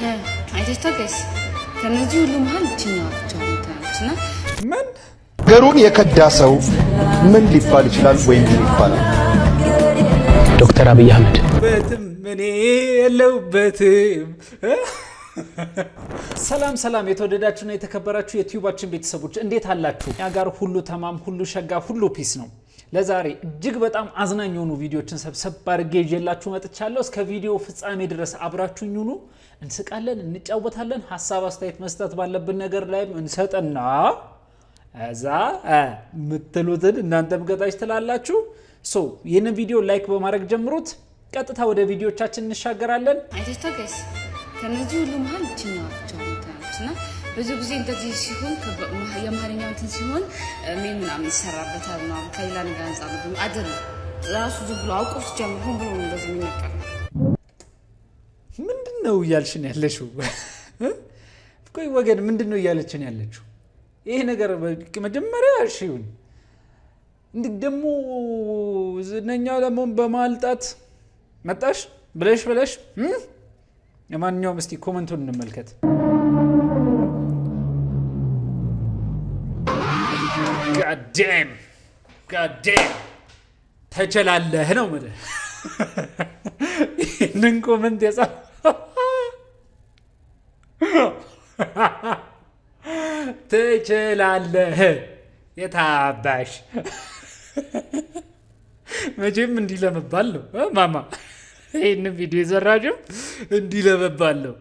አይተስተከስ ከነዚህ ሁሉ መሃል ትኛዋቸው ታችና ምን ገሩን የከዳ ሰው ምን ሊባል ይችላል ወይም ምን ይባላል? ዶክተር አብይ አህመድ በትም ምን የለውበትም። ሰላም ሰላም የተወደዳችሁና የተከበራችሁ የዩቲዩባችን ቤተሰቦች እንዴት አላችሁ? ያ ጋር ሁሉ ተማም ሁሉ ሸጋ ሁሉ ፒስ ነው። ለዛሬ እጅግ በጣም አዝናኝ የሆኑ ቪዲዮችን ሰብሰብ አድርጌ ይዤላችሁ መጥቻለሁ። እስከ ቪዲዮ ፍጻሜ ድረስ አብራችሁኝ ሁኑ። እንስቃለን፣ እንጫወታለን፣ ሐሳብ አስተያየት መስጠት ባለብን ነገር ላይ እንሰጠና እዛ ምትሉትን እናንተም ገጣች ትላላችሁ። ይህንን ቪዲዮ ላይክ በማድረግ ጀምሩት። ቀጥታ ወደ ቪዲዮቻችን እንሻገራለን። አይተስተከስ ከነዚህ ሁሉ መሃል ትኛዋቸው ታችና ብዙ ጊዜ እንደዚህ ሲሆን የማርኛው እንትን ሲሆን ምን ምናምን ይሰራበታል ነው ከሌላ ነገር አንፃር ነው አይደል? ራሱ ዝም ብሎ አውቆት ጀምሮ ብሎ እንደዚህ የሚነቀር ምንድነው እያልሽን ያለሽው? ቆይ ወገን ምንድነው እያለችን ያለችው? ይሄ ነገር መጀመሪያ እሺውን እንዴ ደሞ ዝነኛው ደግሞ በማልጣት መጣሽ ብለሽ የማንኛውም እስቲ ኮሜንቱን እንመልከት። God damn ተቸላለህ ነው ማለት ይህንን ኮሜንት ተቸላለህ የታባሽ መቼም እንዲህ ለመባል ነው ማማ ይህንን ቪዲዮ የሰራችው እንዲህ ለመባል ነው።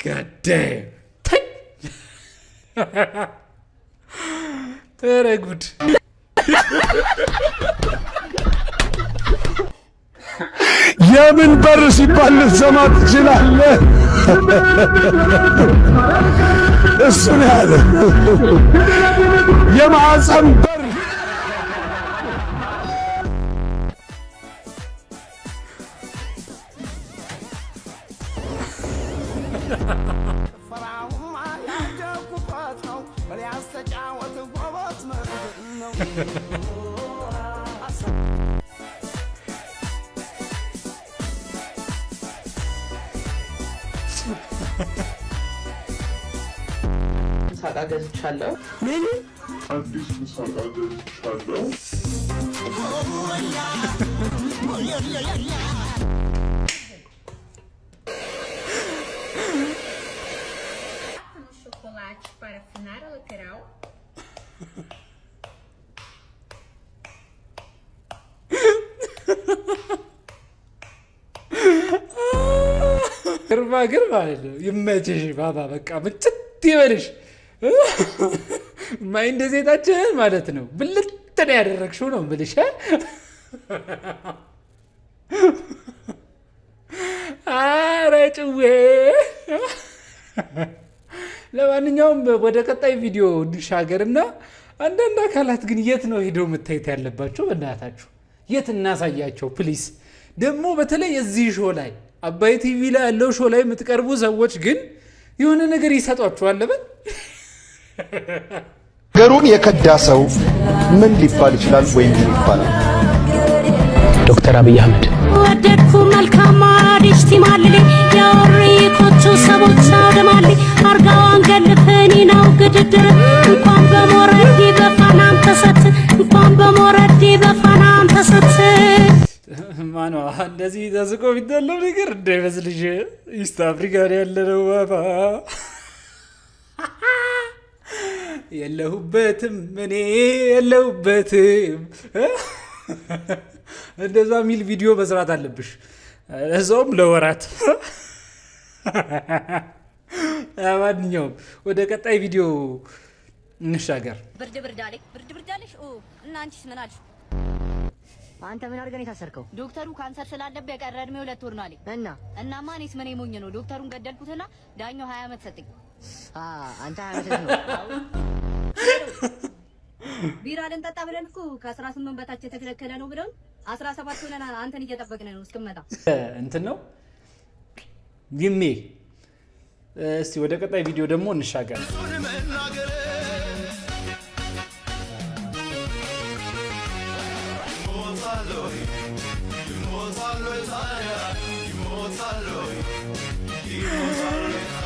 God damn ተረጉድ የምን በር ሲባል ልትሰማ ትችላለህ? እሱ ነው ያለ የማዕፀን በር። ሳቃ ገዝቻለሁ። ምን አዲስ ሳቃ ገዝቻለሁ። chocolate para afinar a lateral. ግርማ አይደለም። ይመችሽ ባባ በቃ ምጭት ይበልሽ። ማይ እንደዜታችን ማለት ነው ብልጥ ነው ያደረግሽው ነው ብልሽ። አረ ጭዌ። ለማንኛውም ወደ ቀጣይ ቪዲዮ እንሻገርና አንዳንድ አካላት ግን የት ነው ሄደው መታየት ያለባቸው? በእናታችሁ የት እናሳያቸው ፕሊስ። ደግሞ በተለይ እዚህ ሾው ላይ አባይ ቲቪ ላይ ያለው ሾው ላይ የምትቀርቡ ሰዎች ግን የሆነ ነገር ይሰጧችኋል። ለምን ገሩን የከዳ ሰው ምን ሊባል ይችላል ወይም ምን ይባላል? ዶክተር አብይ አህመድ ወደድኩ መልካም አዲስቲ ማልልኝ ያወሪ ኮቹ ሰቦች አደማሊ አርጋዋን ገልፈኒ ነው ግድድር እንኳን በሞረዲ በፋናም ተሰት እንኳን በሞረዲ በፋናም ተሰት ማኗ እንደዚህ ተዝቆ ቢደለው ነገር እንዳይመስልሽ ኢስት አፍሪካ ያለነው ባባ የለሁበትም እኔ የለሁበትም። እንደዛ ሚል ቪዲዮ መስራት አለብሽ ለዛውም ለወራት። ማንኛውም ወደ ቀጣይ ቪዲዮ እንሻገር። ብርድ አለሽ እና አንቺስ ምን አልሽ? አንተ ምን አድርገን የታሰርከው? ዶክተሩ ካንሰር ስላለበት የቀረ እድሜው 2 ወር ነው አለኝ። እናማ እኔስ ምን ሞኝ ነው ዶክተሩን ገደልኩትና ዳኛው 20 ዓመት ሰጠኝ። አንተ 20 ዓመት ነው ቢራ ልንጠጣ ብለን እኮ ከ18 በታች የተከለከለ ነው ብለን 17 ሆነን አንተን እየጠበቅን ነው እስክመጣ እንትን ነው ግሜ። እስቲ ወደ ቀጣይ ቪዲዮ ደግሞ እንሻገር።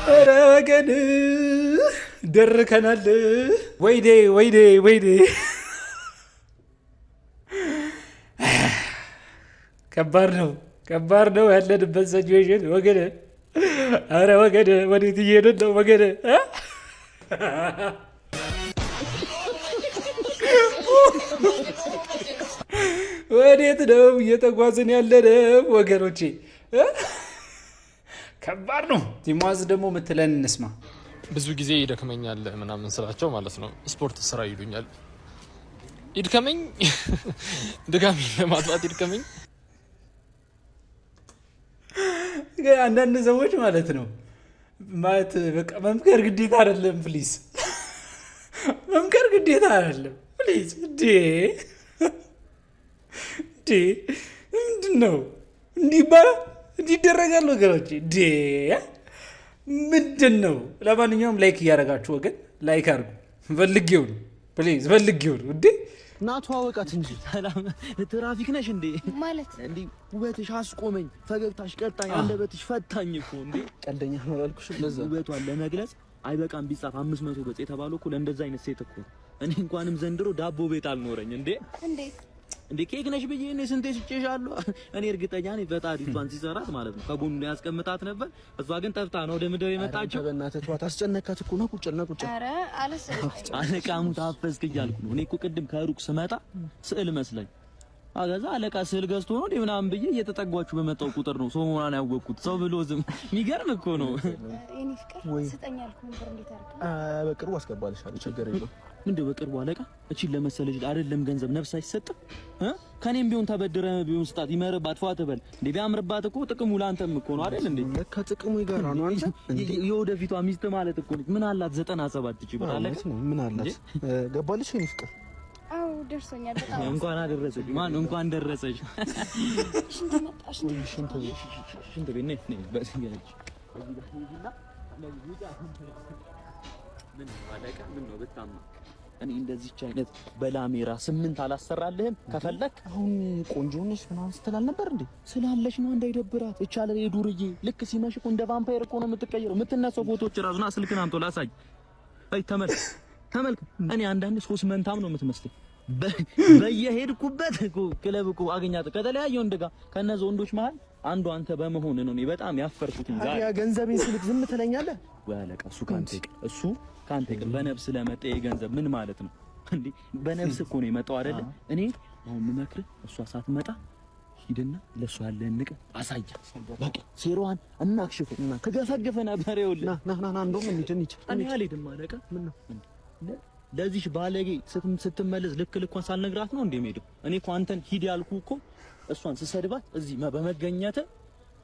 ኧረ ወገን ደርከናል። ወይኔ ወይኔ ወይኔ ከባድ ነው ያለንበት ሲቹዌሽን ወገን። ኧረ ወገን ወዴት እየሄድን ነው ወገን? ወዴት ነው እየተጓዝን ያለነው ወገኖቼ? ከባድ ነው። ቲሟዝ ደግሞ ምትለን እንስማ። ብዙ ጊዜ ይደክመኛል ምናምን ስላቸው ማለት ነው ስፖርት ስራ ይሉኛል። ይድከመኝ ድጋሚ ለማጥፋት ይድከመኝ። አንዳንድ ሰዎች ማለት ነው ማለት በቃ መምከር ግዴታ አይደለም ፕሊዝ፣ መምከር ግዴታ አይደለም ፕሊዝ። ምንድን ነው እንዲህ ይደረጋል ወገኖች? ምንድን ነው? ለማንኛውም ላይክ እያደረጋችሁ ወገን ላይክ አድርጉ። ፈልጌው ነው ፕሊዝ፣ ፈልጌው ነው እንዴ። ናቱ አወቃት እንጂ ትራፊክ ነሽ እንዴ ማለት እንዴ? ውበትሽ አስቆመኝ፣ ፈገግታሽ ቀጣኝ፣ አንደበትሽ ፈታኝ እኮ እንዴ። ቀልደኛ ነው አላልኩሽም? ውበቷን ለመግለጽ አይበቃም ቢጻፍ 500 ገጽ የተባለው እኮ ለእንደዛ አይነት ሴት እኮ። እኔ እንኳንም ዘንድሮ ዳቦ ቤት አልኖረኝ እንዴ። እንዴ ኬክ ነሽ ብዬ እኔ ስንቴ ስጬሻለሁ። እኔ እርግጠኛ ነኝ ፈጣሪ እሷን ሲሰራት ማለት ነው ከጎኑ ላይ ያስቀምጣት ነበር። እሷ ግን ጠፍታ ነው ወደ ምድር የመጣችው። በእናትህ ተዋት፣ አስጨነካት እኮ ነው። ቁጭ ነው ቁጭ። ኧረ አለቃሙ ታፈስክ እያልኩ ነው። እኔ እኮ ቅድም ከሩቅ ስመጣ ስዕል መስለኝ አገዛ አለቃ ስዕል ገዝቶ ነው እንዴ ምናምን ብዬ እየተጠጓችሁ በመጣው ቁጥር ነው ሰው መሆኗን ያወቅኩት። ሰው ብሎ ዝም የሚገርም እኮ ነው። እኔ ፍቅር ስጠኝ አልኩህ ነበር። እንዴት አድርገህ በቅርቡ አስገባልሻለሁ፣ ችግር የለውም። ምንድነው በቅርቡ አለቃ? እቺን ለመሰለሽ አይደለም ገንዘብ ነፍስ አይሰጥም። ከኔም ቢሆን ተበድረ ቢሆን ስጣት ይመርባት ፏ ትበል እንዴ። ቢያምርባት እኮ ጥቅሙ ላንተም እኮ ነው አይደል እንዴ? ከጥቅሙ ይጋራ ነው አንተ። የወደፊቷ ሚስት ማለት እኮ ምን አላት 97 ሺህ ብር አለቃ። ምን አላት? ገባልሽ እኔ ፍቅር? አው ደርሶኛል። በጣም እንኳን አደረሰሽ። ማን እንኳን ደረሰሽ። ሽንት መጣሽ እንዴ? ሽንት ቤት ነኝ በስንገለች ምን አለቃ ምን ነው በጣም እኔ እንደዚህች አይነት በላሜራ 8 አላሰራልህም ከፈለክ። አሁን ቆንጆ ነሽ ምናምን ስትላል ነበር እንዴ? ስላለሽ ነው እንዳይደብራት። እቻለ የዱርዬ ልክ ሲመሽ እኮ እንደ ቫምፓየር እኮ ነው የምትቀየረው። የምትነሳው ፎቶዎች ራሱና ስልክን አምጦ ላሳይ። አይ ተመልክ። እኔ አንዳንድ 3 መንታም ነው የምትመስለኝ። በየሄድኩበት ክለብ እኮ አገኛት ከተለያየ ወንድ ጋር ከነዛ ወንዶች መሃል አንዱ አንተ በመሆን ነው እኔ በጣም ያፈርኩት። ያ ገንዘቤን ስልክ ዝም ትለኛለህ ወይ አለቃ? እሱ ካንተ ይቅር። በነፍስ ለመጣ የገንዘብ ምን ማለት ነው እንዴ? በነፍስ እኮ ነው የመጣው አይደለ? እኔ አሁን የምመክርህ እሷ ሳትመጣ ሂድና ለሷ ያለህን ንቅ አሳያ። በቃ ሴሯን እናክሽፍ እና ከገፈገፈ ነበር። ይኸውልህ ና እንደውም እንሂድ። እኔ አልሄድም አለቃ። ምን ነው ለዚህ ባለጌ ስትመለስ ልኳን ሳልነግራት ነው እንዴ የምሄደው? እኔ እኮ አንተን ሂድ ያልኩህ እኮ እሷን ስሰድባት እዚህ በመገኘት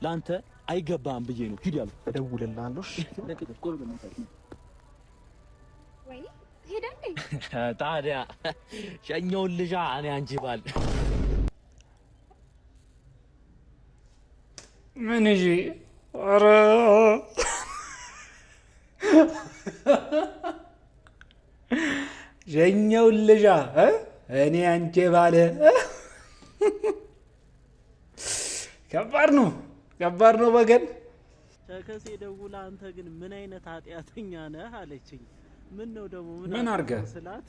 ላንተ አይገባም ብዬ ነው ሂድ ያልኩህ። እደውልልሃለሁ። ወይ ሄደ እንዴ? ታዲያ ሸኘውን ልጃ እኔ አንቺ ባል ምን እሺ? ኧረ ሸኘውን ልጃ እኔ አንቺ ባል ከባድ ነው ወገን። ተከሴ ደውላ አንተ ግን ምን አይነት ኃጢአተኛ ነህ አለችኝ። ምን ነው ደግሞ ምን አድርገህ ስላት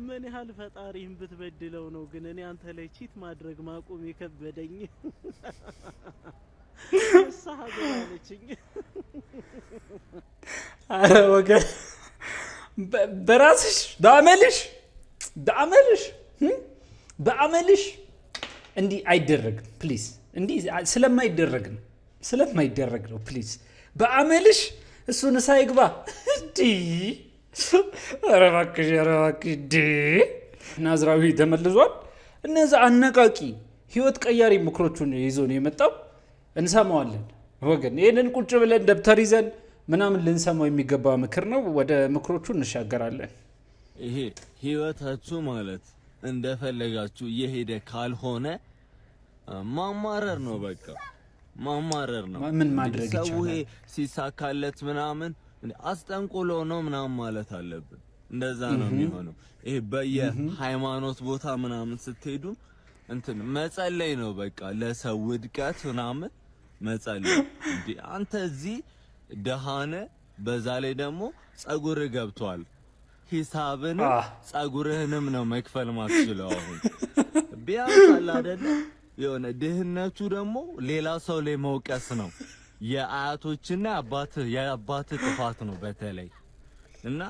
ምን ያህል ፈጣሪን ብትበድለው ነው ግን እኔ አንተ ላይ ቺት ማድረግ ማቆም የከበደኝ አለችኝ። አረ ወገን በራስሽ በአመልሽ እንዲህ አይደረግም ፕሊዝ። እንዲህ ስለማይደረግ ነው ፕሊዝ። በአመልሽ እሱን ሳይግባ ኧረ እባክሽ ናዝራዊ ተመልሷል። እነዛ አነቃቂ ህይወት ቀያሪ ምክሮቹን ይዞ ነው የመጣው። እንሰማዋለን ወገን። ይህንን ቁጭ ብለን ደብተር ይዘን ምናምን ልንሰማው የሚገባ ምክር ነው። ወደ ምክሮቹ እንሻገራለን። ይሄ ህይወታችሁ ማለት እንደፈለጋችሁ እየሄደ ካልሆነ ማማረር ነው። በቃ ማማረር ነው። ምን ማድረግ ይቻላል? ሰው ሲሳካለት ምናምን አስጠንቁሎ ነው ምናምን ማለት አለብን። እንደዛ ነው የሚሆነው። ይሄ በየሃይማኖት ቦታ ምናምን ስትሄዱ እንትን መጸለይ ነው። በቃ ለሰው ውድቀት ምናምን መጸለይ። አንተ እዚህ ደሃነ በዛ ላይ ደግሞ ጸጉር ገብቷል ሂሳብን ጸጉርህንም ነው መክፈል ማትችለው አሁን ቢያንስ አለ አይደል የሆነ ድህነቱ ደግሞ ሌላ ሰው ላይ መውቀስ ነው የአያቶችና የአባት ጥፋት ነው በተለይ እና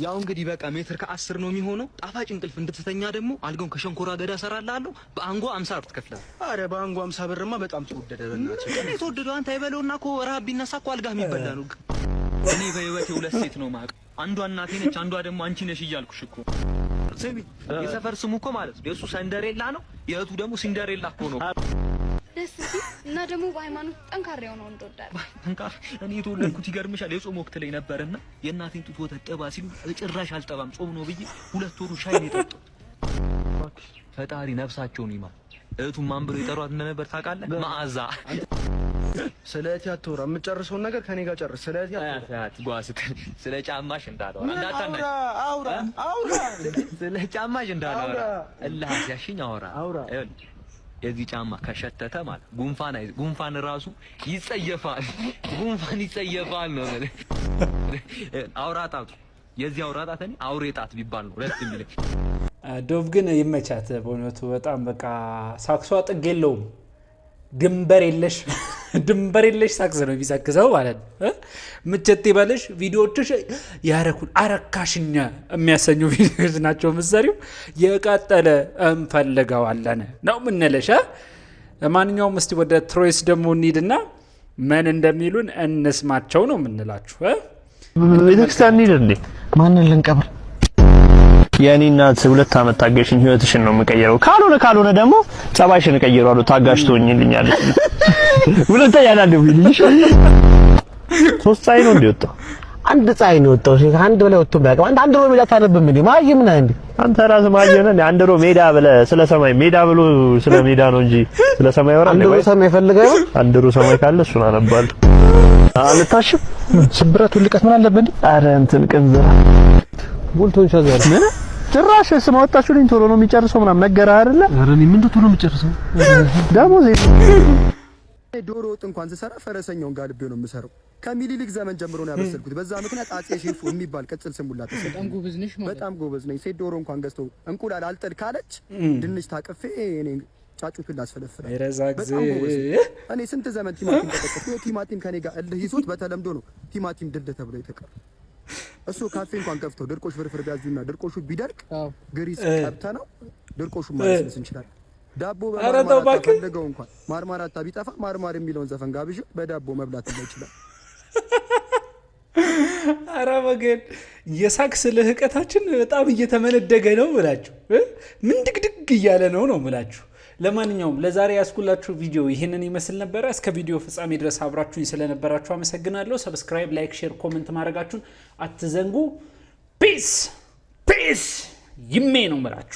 ያው እንግዲህ በቃ ሜትር ከ10 ነው የሚሆነው ጣፋጭ እንቅልፍ እንድትተኛ ደግሞ አልጋውን ከሸንኮራ አገዳ ሰራላለሁ በአንጓ 50 ብር ትከፍላለህ አረ በአንጓ 50 ብርማ በጣም ተወደደ በእናትህ እኔ ተወደደው አንተ አይበለውና እኮ ረሃብ ቢነሳ እኮ አልጋ የሚበላ ነው እኔ በህይወቴ ሁለት ሴት ነው ማቅ አንዷ እናቴ ነች አንዷ ደግሞ አንቺ ነሽ እያልኩሽ እኮ ስሚ የሰፈር ስሙ እኮ ማለት ነው የሱ ሰንደሬላ ነው የእቱ ደግሞ ሲንደሬላ እኮ ነው ደስ ሲል እና ደግሞ በሃይማኖት ጠንካራ ነው እንደወዳለ ጠንካራ እኔ የተወለድኩት ይገርምሻል የጾም ወቅት ላይ ነበርና የእናቴን ጡት ወተት ጠባ ሲሉ ጭራሽ አልጠባም ጾም ነው ብዬ 2 ወሩ ሻይ ነው የጠጣሁት ፈጣሪ ነፍሳቸውን ይማር እቱም ማን ብሎ ይጠሯት እንደነበር ታውቃለህ መዓዛ ስለዚህ አትወራ የምጨርሰውን ነገር ከኔ ጋር ጨርስ ስለዚህ አያት ጓስት ስለ ጫማሽ እንዳላወራ እንዳታነሽ አውራ ስለ ጫማሽ እንዳላወራ አላህ ያሽኝ አውራ የዚህ ጫማ ከሸተተ ማለት ጉንፋን ራሱ ይጸየፋል ነው አውራጣቱ የዚህ አውራጣት እኔ አውሬጣት ቢባል ነው ረስ የሚል ዶቭ ግን ይመቻት በእውነቱ በጣም በቃ ሳክሷ ጥግ የለውም ድንበር የለሽ ሳክስ ነው የሚሳክሰው ማለት ነው ምቸት ይበልሽ ቪዲዮዎችሽ ያረኩን አረካሽኛ የሚያሰኙ ቪዲዮዎች ናቸው ምሳሌው የቀጠለ እንፈልገዋለን ነው ምንለሽ ማንኛውም እስቲ ወደ ትሮይስ ደግሞ እንሂድና ምን እንደሚሉን እንስማቸው ነው ምንላችሁ ቤተክርስቲያን እንሂድ እንዴ ማንን ልንቀብር የኔ እናት 2 አመት ታገሽኝ ህይወትሽን ነው የምቀየረው ካልሆነ ደግሞ ጸባይሽን እቀይራለሁ ታጋሽ ትሆኝልኛለሽ ሁለተኛ ያላደብልሽ 3 ፀሐይ ነው እንደወጣው አንድ ፀሐይ ነው ወጣው አንድ ብለ ወጥቶ ባቀ አንድ ሮ ሜዳ ታነብም እንዴ ማይም ነህ እንዴ አንተ ራስ ማየነ እንዴ አንድ ሮ ሜዳ ብለ ስለ ሰማይ ሜዳ ብሎ ስለ ሜዳ ነው እንጂ ስለ ሰማይ ወራ አንድ ሮ ሰማይ ፈልገው አንድ ሮ ሰማይ ካለ እሱን አነባለሁ አልታሽም ስብራቱ ልቀት ምን አለበት አረ እንትን ቅንዘራ ቦልቶን ሻዘር ምን ጭራሽ ስም አወጣችሁልኝ ቶሎ ነው የሚጨርሰው ምናምን ነገር አይደለ አረ እኔ ምን ቶሎ ነው የሚጨርሰው ደሞ ዶሮ ወጥ እንኳን ስሰራ ፈረሰኛውን ጋር ልቤው ነው የምሰራው ከሚሊሊክ ዘመን ጀምሮ ነው ያበሰልኩት በዛ ምክንያት አጼ ሼፉ የሚባል ቅጽል ስም ሁላ ተሰጠኝ በጣም ጎበዝ ነሽ ማለት በጣም ጎበዝ ነኝ ሴት ዶሮ እንኳን ገዝተው እንቁላል አልጥል ካለች ድንች ታቅፌ እኔ ጫጩትን ላስፈለፍራ በጣም ጎበዝ እኔ ስንት ዘመን ቲማቲም ተጠቀምኩ ቲማቲም ከኔ ጋር እልህ ይዞት በተለምዶ ነው ቲማቲም ድልድ ተብሎ የተቀረ እሱ ካፌ እንኳን ከፍተው ድርቆሽ ፍርፍር ቢያዙና ድርቆሹ ቢደርቅ ግሪስ ቀብተ ነው ድርቆሹ ማለት እንችላለን ዳቦ በማርማራታ ፈለገው እንኳን ማርማራታ ቢጠፋ ማርማር የሚለውን ዘፈን ጋብዥ በዳቦ መብላት ይችላል አራበገን የሳክስ ለህቀታችን በጣም እየተመነደገ ነው ብላችሁ ምን ድግድግ እያለ ነው ብላችሁ ለማንኛውም ለዛሬ ያስኩላችሁ ቪዲዮ ይሄንን ይመስል ነበር እስከ ቪዲዮ ፍጻሜ ድረስ አብራችሁኝ ስለነበራችሁ አመሰግናለሁ ሰብስክራይብ ላይክ ሼር ኮሜንት ማድረጋችሁን አትዘንጉ ፒስ ይሜ ነው ማለት